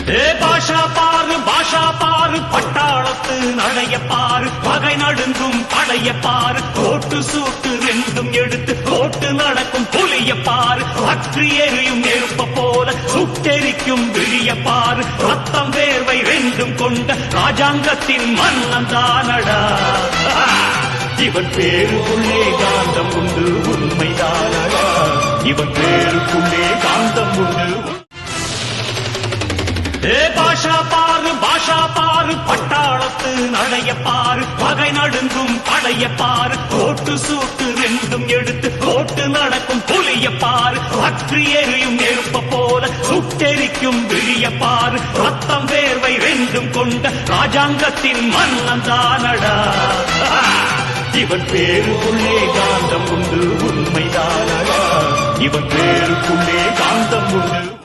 பாஷா பாரு பட்டாளத்து நடைய பாரு பகை நடுங்கும் படைய பாரு கோட்டு சூட்டு ரெண்டும் எடுத்து கோட்டு நடக்கும் புலிய பாரு அற்றி எரியும் நெருப்ப போல சுட்டெரிக்கும் விழிய பாரு ரத்தம் வேர்வை ரெண்டும் கொண்ட ராஜாங்கத்தின் மன்னன் தானடா இவன் பேருக்குள்ளே காந்தம் உண்டு உண்மைதானடா இவன் பேருக்குள்ளே காந்தம் உண்டு பாஷா பாரு பட்டாளத்து நடைய பாரு பகை நடுங்கும் படைய பாரு கோட்டு சூட்டு ரெண்டும் எடுத்து கோட்டு நடக்கும் புலிய பாரு அற்றி எரியும் நெருப்ப போல சுட்டெரிக்கும் விழிய பாரு ரத்தம் வேர்வை ரெண்டும் கொண்ட ராஜாங்கத்தின் மன்னன் தானடா இவன் பேருக்குள்ளே காந்தம் உண்டு உண்மைதானடா இவன் பேருக்குள்ளே காந்தம் உண்டு